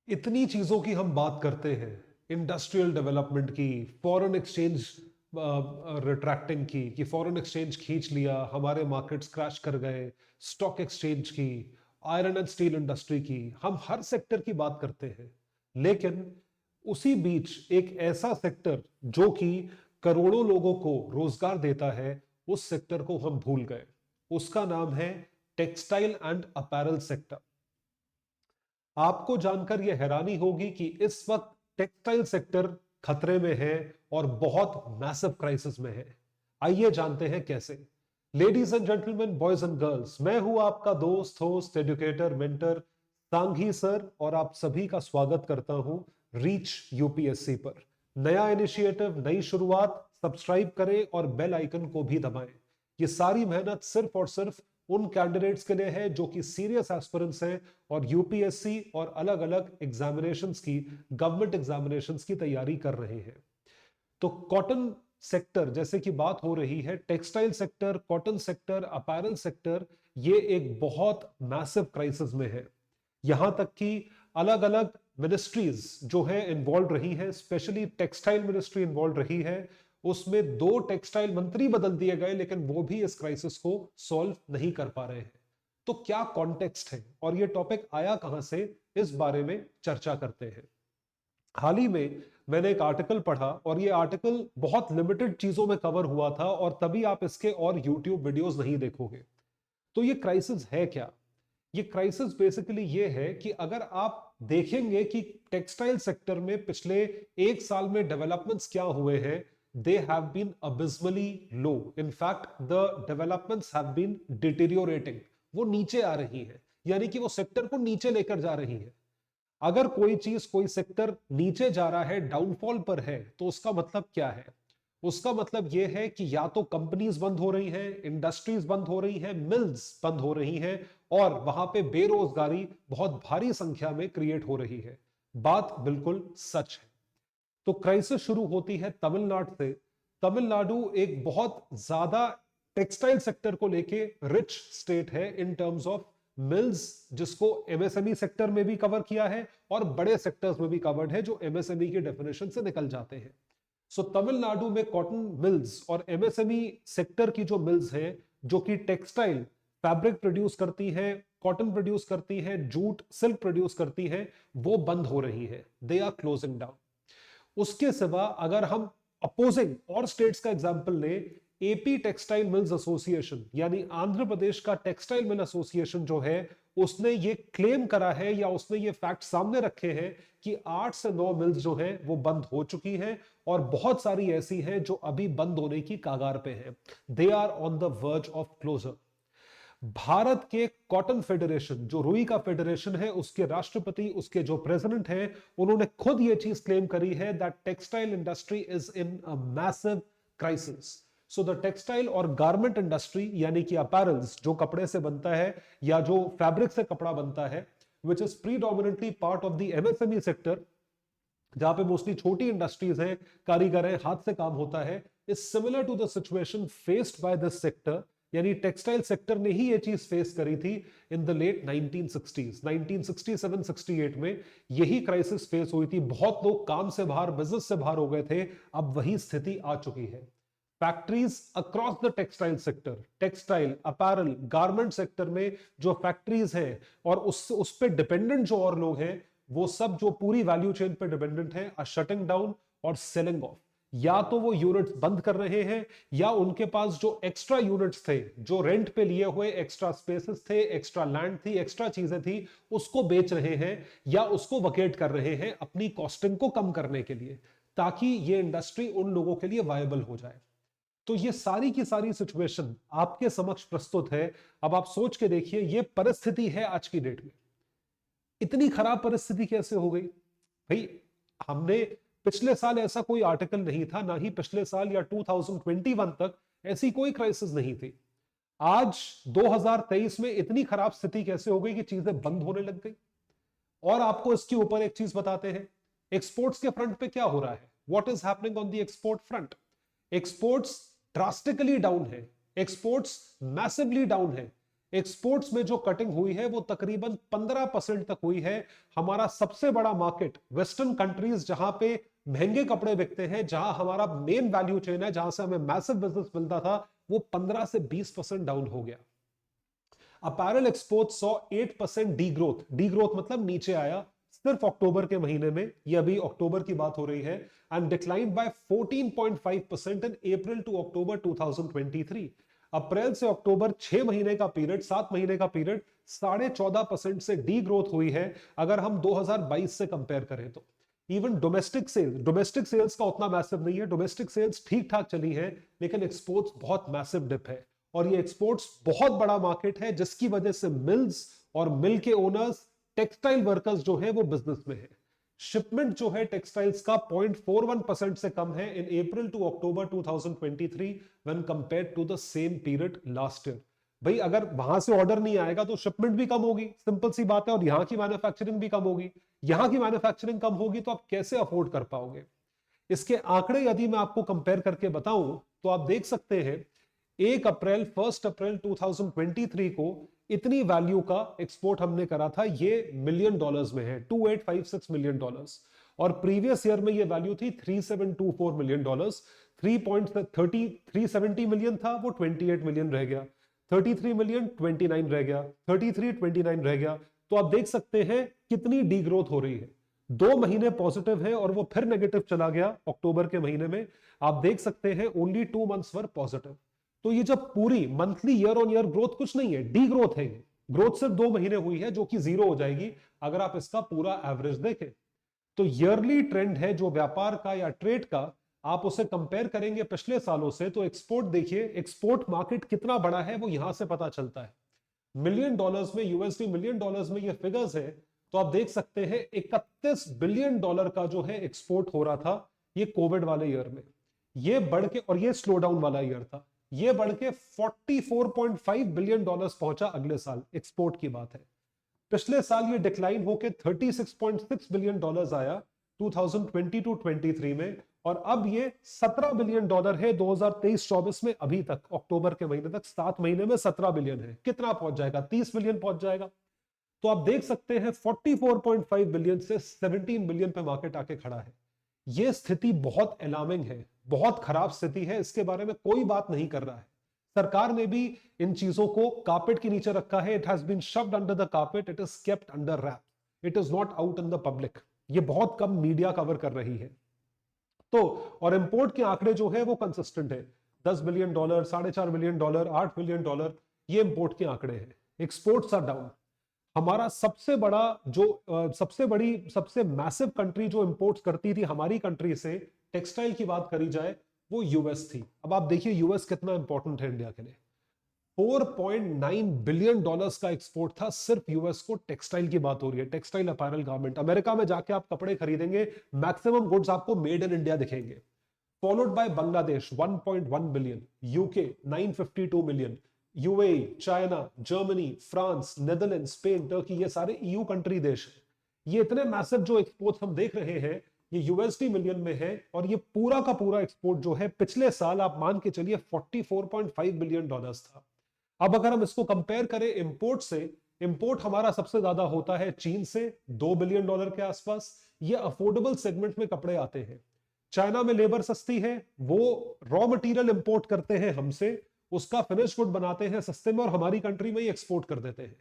इतनी चीजों की हम बात करते हैं, इंडस्ट्रियल डेवलपमेंट की, फॉरेन एक्सचेंज रिट्रैक्टिंग की, कि फॉरेन एक्सचेंज खींच लिया, हमारे मार्केट्स क्रैश कर गए, स्टॉक एक्सचेंज की, आयरन एंड स्टील इंडस्ट्री की, हम हर सेक्टर की बात करते हैं। लेकिन उसी बीच एक ऐसा सेक्टर जो कि करोड़ों लोगों को रोजगार देता है, उस सेक्टर को हम भूल गए। उसका नाम है टेक्सटाइल एंड अपैरल सेक्टर। आपको जानकर यह हैरानी होगी कि इस वक्त टेक्सटाइल सेक्टर खतरे में है और बहुत मैसिव क्राइसिस में है। आइए जानते हैं कैसे। Ladies and gentleman, boys and girls, मैं हूं आपका दोस्त, host, educator, mentor Sanghi sir, और आप सभी का स्वागत करता हूं रीच यूपीएससी पर। नया इनिशिएटिव, नई शुरुआत, सब्सक्राइब करें और बेल आइकन को भी दबाएं। ये सारी मेहनत सिर्फ और सिर्फ उन कैंडिडेट्स के लिए है जो कि सीरियस एस्पिरेंट्स हैं और यूपीएससी और अलग अलग एग्जामिनेशंस की, गवर्नमेंट एग्जामिनेशंस की तैयारी कर रहे हैं। तो कॉटन सेक्टर, जैसे कि बात हो रही है, textile sector, cotton sector, apparel sector, ये एक बहुत मैसिव क्राइसिस में है। यहां तक कि अलग अलग मिनिस्ट्रीज जो है इन्वॉल्व रही है, स्पेशली टेक्सटाइल मिनिस्ट्री इन्वॉल्व रही है। उसमें 2 टेक्सटाइल मंत्री बदल दिए गए, लेकिन वो भी इस क्राइसिस को सॉल्व नहीं कर पा रहे हैं। तो क्या कॉन्टेक्स्ट है और ये टॉपिक आया कहां से, इस बारे में चर्चा करते हैं। हाल ही में मैंने एक आर्टिकल पढ़ा और ये आर्टिकल बहुत लिमिटेड चीजों में कवर हुआ था, और तभी आप इसके और यूट्यूब वीडियोस नहीं देखोगे। तो ये क्राइसिस है क्या? ये क्राइसिस बेसिकली ये है कि अगर आप देखेंगे कि टेक्सटाइल सेक्टर में पिछले 1 साल में डेवलपमेंट्स क्या हुए हैं, they have been abysmally low. In fact the developments have been deteriorating. वो नीचे आ रही है, यानी कि वो सेक्टर को नीचे लेकर जा रही है। अगर कोई चीज, कोई सेक्टर नीचे जा रहा है, डाउनफॉल पर है, तो उसका मतलब क्या है? उसका मतलब यह है कि या तो कंपनीज बंद हो रही हैं, इंडस्ट्रीज बंद हो रही हैं, मिल्स बंद हो रही हैं, और वहां पे बेरोजगारी बहुत भारी संख्या में क्रिएट हो रही है। बात बिल्कुल सच है। तो क्राइसिस शुरू होती है तमिलनाडु से। तमिलनाडु एक बहुत ज्यादा टेक्सटाइल सेक्टर को लेके रिच स्टेट है इन टर्म्स ऑफ मिल्स, जिसको एमएसएमई सेक्टर में भी कवर किया है और बड़े सेक्टर्स में भी कवर्ड है जो एमएसएमई की डेफिनेशन से निकल जाते हैं। सो तमिलनाडु में कॉटन मिल्स और एमएसएमई सेक्टर की जो मिल्स हैं, जो कि टेक्सटाइल फैब्रिक प्रोड्यूस करती हैं, कॉटन प्रोड्यूस करती हैं, जूट सिल्क प्रोड्यूस करती हैं, वो बंद हो रही है। They are closing down. उसके सिवा अगर हम अपोजिंग और स्टेट्स का एग्जांपल लें, एपी टेक्सटाइल मिल्स एसोसिएशन, यानी आंध्र प्रदेश का टेक्सटाइल मिल एसोसिएशन जो है, उसने ये क्लेम करा है या उसने ये फैक्ट सामने रखे हैं कि 8 से 9 मिल्स जो है वो बंद हो चुकी हैं, और बहुत सारी ऐसी हैं जो अभी बंद होने की कागार पे हैं। They are on the verge of closure. Bharat के कॉटन फेडरेशन, जो रुई का फेडरेशन है, उसके राष्ट्रपति, उसके जो प्रेसिडेंट हैं, उन्होंने खुद ये चीज क्लेम करी है that textile industry is in a massive crisis. So the textile और गारमेंट इंडस्ट्री, यानी कि अपैरल्स, जो कपड़े से बनता है या जो फैब्रिक से कपड़ा बनता है, which is predominantly part of the MSME sector, जहां पे मोस्टली छोटी इंडस्ट्रीज हैं, कारीगर हैं, हाथ से काम होता है, is similar to the situation faced by this sector. यानी टेक्सटाइल सेक्टर ने ही ये चीज फेस करी थी इन द लेट 1960s, 1967-68 में यही क्राइसिस फेस हुई थी। बहुत लोग काम से बाहर, बिजनेस से बाहर हो गए थे। अब वही स्थिति आ चुकी है। Factories across the textile sector, textile, apparel, garment sector में जो फैक्ट्रीज हैं और उस पे डिपेंडेंट जो और लोग हैं, वो सब जो पूरी वैल्यू चेन पे डिपेंडेंट है, आर शटिंग डाउन और सेलिंग ऑफ। या तो वो यूनिट्स बंद कर रहे हैं, या उनके पास जो एक्स्ट्रा यूनिट्स थे, जो रेंट पे लिए हुए एक्स्ट्रा स्पेसेस थे, एक्स्ट्रा लैंड थी, एक्स्ट्रा चीजें थी, उसको बेच रहे हैं या उसको वकेट कर रहे हैं अपनी कॉस्टिंग को कम करने के लिए, ताकि ये इंडस्ट्री उन लोगों के लिए वायबल हो जाए। तो ये सारी की सारी सिचुएशन आपके समक्ष प्रस्तुत है। अब आप सोच के देखिए, ये परिस्थिति है आज की डेट में। इतनी खराब परिस्थिति कैसे हो गई भाई? हमने पिछले साल ऐसा कोई आर्टिकल नहीं था, ना ही पिछले साल या 2021 तक ऐसी कोई क्राइसिस नहीं थी। आज 2023 में इतनी खराब स्थिति कैसे हो गई कि चीजें बंद होने लग गई? और आपको इसके ऊपर एक चीज बताते हैं, एक्सपोर्ट्स के फ्रंट पे क्या हो रहा है। What is happening on the export front? Exports drastically down है, एक्सपोर्ट्स मैसिवली डाउन है। एक्सपोर्ट्स में जो कटिंग हुई है वो तकरीबन 15% तक हुई है। हमारा सबसे बड़ा मार्केट वेस्टर्न कंट्रीज, जहां पे महंगे कपड़े बिकते हैं, जहां हमारा मेन वैल्यू चेन है, जहां से हमें मैसिव बिजनेस मिलता था, वो 15 से 20% डाउन हो गया। Apparel export saw 8% D growth. D growth मतलब नीचे आया सिर्फ अक्टूबर के महीने में, ये अभी अक्टूबर की बात हो रही है, and decline by 14.5% in April to October 2023। अप्रैल से अक्टूबर 6 महीने का पीरियड, 7 महीने का पीरियड 14.5% से डी ग्रोथ हुई है अगर हम 2022 से कंपेयर करें तो। इवन डोमेस्टिक सेल्स का उतना मैसिव नहीं है, डोमेस्टिक सेल्स ठीक ठाक चली है, लेकिन एक्सपोर्ट्स बहुत मैसिव डिप है। और ये एक्सपोर्ट्स बहुत बड़ा मार्केट है, जिसकी वजह से मिल्स और मिल के ओनर्स, टेक्सटाइल वर्कर्स जो है वो बिजनेस में है। शिपमेंट जो है टेक्सटाइल्स का 0.41% से कम है in April to October 2023 when compared to the same period last year. भाई अगर वहां से ऑर्डर नहीं आएगा तो शिपमेंट भी कम होगी, सिंपल सी बात है, और यहां की मैन्युफैक्चरिंग भी कम होगी। यहां की मैन्युफैक्चरिंग कम होगी तो आप कैसे अफोर्ड कर पाओगे? इसके आंकड़े यदि मैं आपको कंपेयर करके बताऊं तो आप देख सकते हैं 1 अप्रैल 2023 को इतनी वैल्यू का एक्सपोर्ट हमने करा था, ये मिलियन डॉलर्स में है, 2856 मिलियन डॉलर्स। और प्रीवियस ईयर में ये वैल्यू थी 3724 मिलियन डॉलर्स। 370 मिलियन था, वो 28 मिलियन रह गया। 33 मिलियन 29 रह गया, 33 29 रह गया। तो आप देख सकते हैं कितनी डी ग्रोथ हो रही है। 2 महीने पॉजिटिव है और वो फिर नेगेटिव चला गया अक्टूबर के महीने में। आप देख सकते हैं ओनली 2 मंथ्स वर पॉजिटिव। तो ये जब पूरी monthly year on year growth कुछ नहीं है, डी ग्रोथ है। ये ग्रोथ सिर्फ 2 महीने हुई है, जो कि जीरो हो जाएगी अगर आप इसका पूरा एवरेज देखें। तो ईयरली ट्रेंड है जो व्यापार का या ट्रेड का, आप उसे कंपेयर करेंगे पिछले सालों से, तो एक्सपोर्ट देखिए, एक्सपोर्ट मार्केट कितना बड़ा है वो यहां से पता चलता है। मिलियन डॉलर्स में, यूएसडी मिलियन डॉलर्स में ये फिगर्स है। तो आप देख सकते हैं 31 बिलियन डॉलर का जो है एक्सपोर्ट हो रहा था ये कोविड वाले ईयर में। ये बढ़ के, और ये स्लो डाउन वाला ईयर था, ये बढ़ के 44.5 बिलियन डॉलर्स पहुंचा अगले साल। एक्सपोर्ट की बात है। पिछले साल ये डिक्लाइन होकर 36.6 बिलियन डॉलर्स आया 2022-23 में, और अब ये 17 बिलियन डॉलर है 2023-24 में। अभी तक अक्टूबर के महीने तक 7 महीने में 17 बिलियन है। कितना पहुंच जाएगा? 30 बिलियन पहुंच जाएगा। तो आप देख सकते हैं 44.5 बिलियन से 17 बिलियन पे मार्केट आके खड़ा है। यह स्थिति बहुत अलार्मिंग है, बहुत खराब स्थिति है। इसके बारे में कोई बात नहीं कर रहा है। सरकार ने भी इन चीजों को कार्पेट के नीचे रखा है। It has been shoved under the carpet, it is kept under wrap, it is not out in the public. ये बहुत कम मीडिया कवर कर रही है। तो और इंपोर्ट के आंकड़े जो है वो कंसिस्टेंट है। 10 billion dollar, 4.5 billion dollar, 8 billion dollar, ये इंपोर्ट के आंकड़े हैं। Exports are down. हमारा सबसे बड़ा जो सबसे मैसिव कंट्री जो इंपोर्ट्स करती थी हमारी कंट्री से, टेक्सटाइल की बात करी जाए, वो यूएस थी। अब आप देखिए यूएस कितना इंपॉर्टेंट है इंडिया के लिए। 4.9 बिलियन डॉलर्स का एक्सपोर्ट था सिर्फ यूएस को। टेक्सटाइल की बात हो रही है, टेक्सटाइल अपैरल गारमेंट। अमेरिका में जाके आप कपड़े खरीदेंगे, मैक्सिमम गुड्स आपको मेड इन इंडिया दिखेंगे। Followed by Bangladesh 1.1 billion, UK 952 million, UAE, China, Germany, France, Netherland, Spain, Turkey, ये सारे ईयू कंट्री देश हैं। ये इतने मैसिव जो एक्सपोर्ट हम देख रहे हैं, ये यूएसडी मिलियन में है। और ये पूरा का पूरा एक्सपोर्ट जो है पिछले साल आप मान के चलिए 44.5 बिलियन डॉलर्स था। अब अगर हम इसको कंपेयर करें इंपोर्ट से, इंपोर्ट हमारा सबसे ज्यादा होता है चीन से, 2 बिलियन डॉलर के आसपास। ये अफोर्डेबल सेगमेंट में कपड़े आते हैं। चाइना में लेबर सस्ती है, वो रॉ मटेरियल इंपोर्ट करते हैं हमसे, उसका फिनिश गुड बनाते हैं सस्ते में और हमारी कंट्री में ही एक्सपोर्ट कर देते हैं।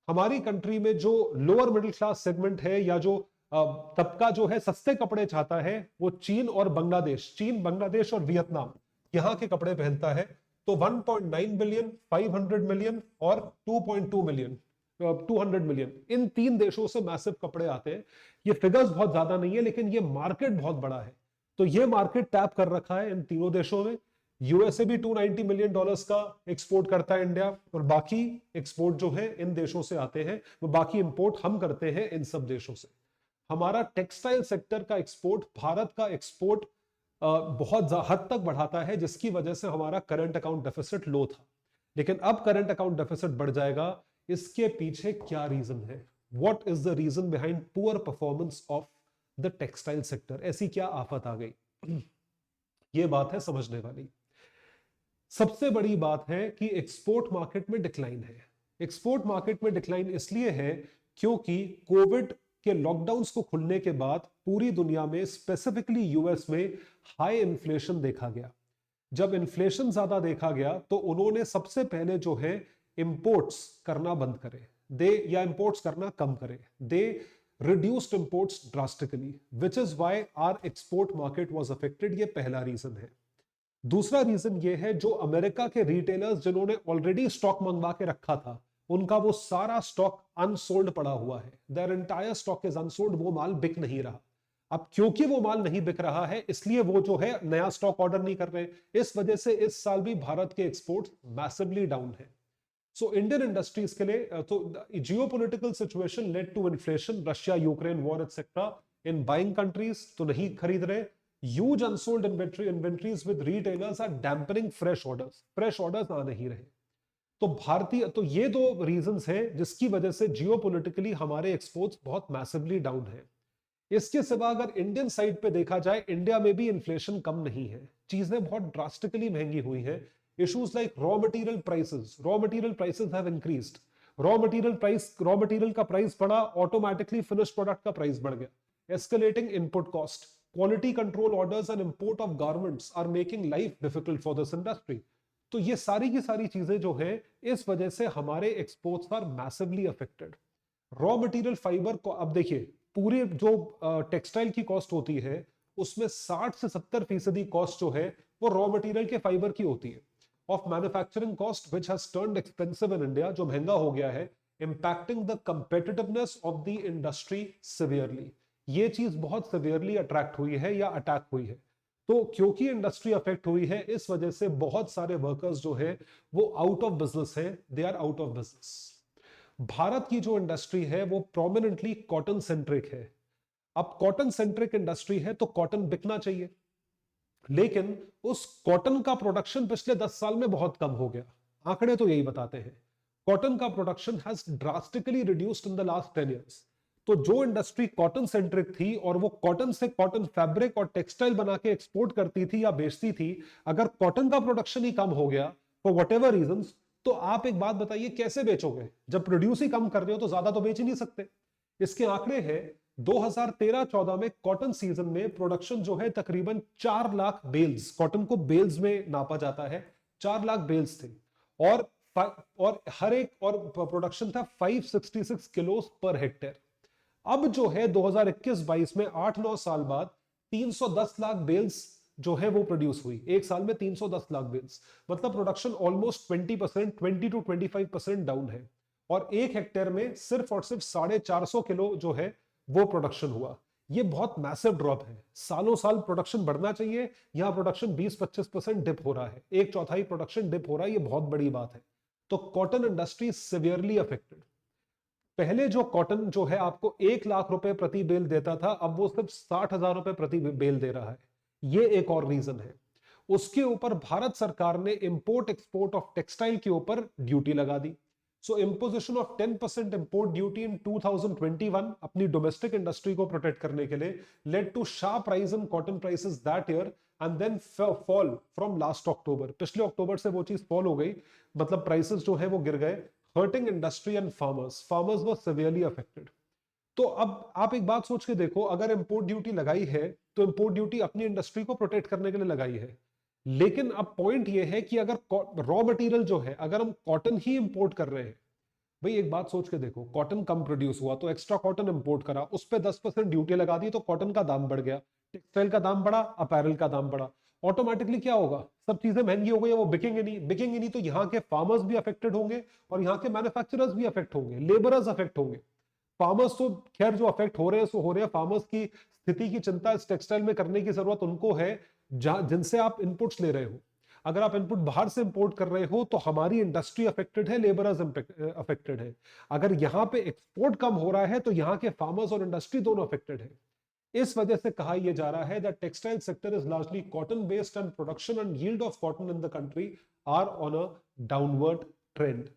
हमारी कंट्री में जो लोअर मिडिल क्लास सेगमेंट है या जो तबका जो है सस्ते कपड़े चाहता है, वो चीन और बांग्लादेश और वियतनाम यहां के कपड़े पहनता है। तो 1.9 बिलियन, 500 मिलियन और 2.2 मिलियन, 200 मिलियन, इन 3 देशों से मैसिव कपड़े आते हैं। ये फिगर्स बहुत ज्यादा नहीं है, लेकिन ये मार्केट बहुत बड़ा है। तो ये मार्केट टैप कर रखा है इन तीनों देशों में। यूएसए भी 290 मिलियन डॉलर्स का एक्सपोर्ट करता है इंडिया, और बाकी एक्सपोर्ट जो है इन देशों से आते हैं, वो बाकी इंपोर्ट हम करते हैं इन सब देशों से। हमारा टेक्सटाइल सेक्टर का एक्सपोर्ट, भारत का एक्सपोर्ट बहुत हद तक बढ़ाता है, जिसकी वजह से हमारा करंट अकाउंट डेफिसिट लो था। लेकिन अब करंट अकाउंट डेफिसिट बढ़ जाएगा। इसके पीछे क्या रीजन है? What is the reason behind poor performance of the textile sector? ऐसी क्या आफत आ गई? ये बात है समझने वाली। सबसे बड़ी बात है कि एक्सपोर्ट मार्केट में डिक्लाइन है। एक्सपोर्ट मार्केट में डिक्लाइन इसलिए है क्योंकि कोविड के लॉकडाउन्स को खुलने के बाद पूरी दुनिया में, स्पेसिफिकली यूएस में, हाई इन्फ्लेशन देखा गया। जब इन्फ्लेशन ज्यादा देखा गया तो उन्होंने सबसे पहले जो है इंपोर्ट्स करना बंद करे, दे या इंपोर्ट्स करना कम करे, दे reduced imports drastically, which is why our export market was affected। ये पहला रीजन है। दूसरा रीजन ये है, जो अमेरिका के रिटेलर्स जिन्होंने ऑलरेडी स्टॉक मंगवा के रखा था, उनका वो सारा स्टॉक अनसोल्ड पड़ा हुआ है। Their entire stock is unsold, वो माल बिक नहीं रहा। अब क्योंकि वो माल नहीं बिक रहा है, इसलिए वो जो है नया स्टॉक ऑर्डर नहीं कर रहे। इस वजह से इस साल भी भारत के एक्सपोर्ट मैसिवली डाउन है। सो इंडियन इंडस्ट्रीज के लिए तो geopolitical situation led to inflation, Russia Ukraine war etcetera. इन बाइंग कंट्रीज तो नहीं खरीद रहे। Huge unsold inventories with retailers are dampening fresh orders आ नहीं रहे। तो भारतीय, तो ये दो रीजंस हैं जिसकी वजह से जियोपॉलिटिकली हमारे एक्सपोर्ट्स बहुत मैसिवली डाउन है। इसके सिवा अगर इंडियन साइड पे देखा जाए, इंडिया में भी इन्फ्लेशन कम नहीं है, चीजें बहुत ड्रास्टिकली महंगी हुई हैं। Issues like raw material prices have increased। Raw material का प्राइस बढ़ा, ऑटोमेटिकली फिनिश प्रोडक्ट का प्राइस बढ़ गया। Escalating input cost, quality control orders and import of garments are making life difficult for this industry. तो ये सारी की सारी चीजें जो है, इस वजह से हमारे exports are massively affected. Raw material fibre को, अब देखिए, पूरे जो टेक्सटाइल की कॉस्ट होती है उसमें 60 से 70% कॉस्ट जो है वो रॉ मटेरियल के फाइबर की होती है। of manufacturing cost which has turned expensive in India, जो महंगा हो गया है, impacting the competitiveness of the industry severely। ये चीज बहुत severely अट्रैक्ट हुई है या अटैक हुई है। तो क्योंकि इंडस्ट्री अफेक्ट हुई है, इस वजह से बहुत सारे वर्कर्स जो है वो आउट ऑफ बिजनेस है, they are out of business. Bharat की जो इंडस्ट्री है वो प्रोमिनेंटली कॉटन सेंट्रिक है। अब कॉटन सेंट्रिक इंडस्ट्री है तो कॉटन बिकना चाहिए, लेकिन उस कॉटन का प्रोडक्शन पिछले 10 साल में बहुत कम हो गया। आंकड़े तो यही बताते हैं, कॉटन का production has drastically reduced in the last 10 years. तो जो इंडस्ट्री कॉटन सेंट्रिक थी और वो कॉटन से कॉटन फैब्रिक और टेक्सटाइल बना के एक्सपोर्ट करती थी या बेचती थी, अगर कॉटन का प्रोडक्शन ही कम हो गया फॉर व्हाटएवर रीजंस, तो आप एक बात बताइए कैसे बेचोगे? जब प्रोड्यूस ही कम कर रहे हो तो ज्यादा तो बेच ही नहीं सकते। इसके आंकड़े हैं, 2013-14 में कॉटन सीजन में प्रोडक्शन जो है तकरीबन 4 लाख बेल्स, कॉटन को बेल्स में नापा जाता है, 4 लाख बेल्स थे। और हर एक और प्रोडक्शन था 566 किलो पर हेक्टेयर। अब जो है 2021-22 में 8-9 साल बाद 310 लाख बेल्स जो है वो प्रोड्यूस हुई। एक साल में 310 लाख बेल्स, मतलब प्रोडक्शन ऑलमोस्ट 20%, 20 to 25% डाउन है। और एक हेक्टेयर में सिर्फ और सिर्फ 450 किलो जो है वो प्रोडक्शन हुआ। ये बहुत मैसिव ड्रॉप है। सालों साल प्रोडक्शन बढ़ना चाहिए, यहां प्रोडक्शन 20-25% डिप हो रहा है, एक चौथाई प्रोडक्शन डिप हो रहा है। ये बहुत बड़ी बात है। तो कॉटन इंडस्ट्री सिवियरली अफेक्टेड। पहले जो कॉटन जो है आपको 1 लाख रुपए प्रति बेल देता था, अब वो सिर्फ 60,000 रुपए प्रति बेल दे रहा है। ये एक और रीजन है। उसके ऊपर भारत सरकार ने इंपोर्ट एक्सपोर्ट ऑफ टेक्सटाइल के ऊपर ड्यूटी लगा दी। So imposition of 10% import duty in 2021 अपनी डोमेस्टिक इंडस्ट्री को प्रोटेक्ट करने के लिए led to sharp rise in cotton prices that year and then fall from last October। पिछले अक्टूबर से वो चीज फॉल हो गई, मतलब प्राइसेस जो है वो गिर गए, hurting industry and farmers were severely affected। तो अब आप एक बात सोच के देखो, अगर इंपोर्ट ड्यूटी लगाई है तो इंपोर्ट ड्यूटी अपनी इंडस्ट्री को प्रोटेक्ट करने के लिए लगाई है, लेकिन अब पॉइंट ये है कि अगर रॉ मटेरियल जो है, अगर हम कॉटन ही इंपोर्ट कर रहे हैं, भाई एक बात सोच के देखो, कॉटन कम प्रोड्यूस हुआ तो एक्स्ट्रा कॉटन इंपोर्ट करा, उस पर 10% ड्यूटी लगा दी तो कॉटन का दाम बढ़ गया, टेक्सटाइल का दाम बढ़ा, अपैरल का दाम बढ़ा, ऑटोमेटिकली क्या होगा? सब चीजें महंगी हो गई, वो बिकेंगे नहीं तो यहाँ के फार्मर्स भी अफेक्टेड होंगे और यहाँ के मैन्युफैक्चरर्स भी अफेक्ट होंगे, लेबरर्स अफेक्ट होंगे। फार्मर्स तो खैर जो अफेक्ट हो रहे हैं सो हो रहे हैं, फार्मर्स की स्थिति की चिंता इस टेक्सटाइल में करने की जरूरत उनको है जिनसे आप इनपुट्स ले रहे हो। अगर आप इनपुट बाहर से इंपोर्ट कर रहे हो तो हमारी इंडस्ट्री अफेक्टेड है, लेबरर्स अफेक्टेड है। अगर यहां पे एक्सपोर्ट कम हो रहा है तो यहां के फार्मर्स और इंडस्ट्री दोनों अफेक्टेड है। इस वजह से कहा यह जा रहा है that textile sector is largely cotton based and production and yield of cotton in the country are on a downward trend.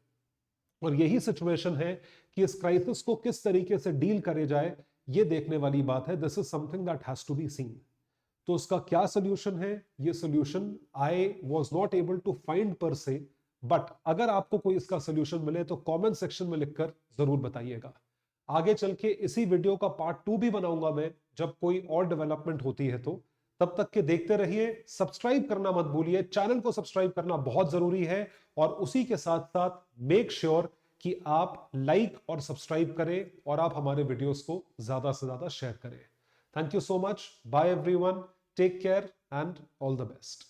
और यही सिचुएशन है कि इस क्राइसिस को किस तरीके से डील करे जाए, ये देखने वाली बात है। This is something that has to be seen. तो उसका क्या सोल्यूशन है? ये solution I was not able to find per se, but अगर आपको कोई इसका सोल्यूशन मिले तो कमेंट सेक्शन में लिखकर जरूर बताइएगा। आगे चल के इसी वीडियो का पार्ट 2 भी बनाऊंगा मैं, जब कोई और डेवलपमेंट होती है तो। तब तक के देखते रहिए, सब्सक्राइब करना मत भूलिए, चैनल को सब्सक्राइब करना बहुत जरूरी है। और उसी के साथ साथ मेक श्योर कि आप लाइक और सब्सक्राइब करें और आप हमारे वीडियोस को ज्यादा से ज्यादा शेयर करें। Thank you so much, bye everyone, take care and all the best.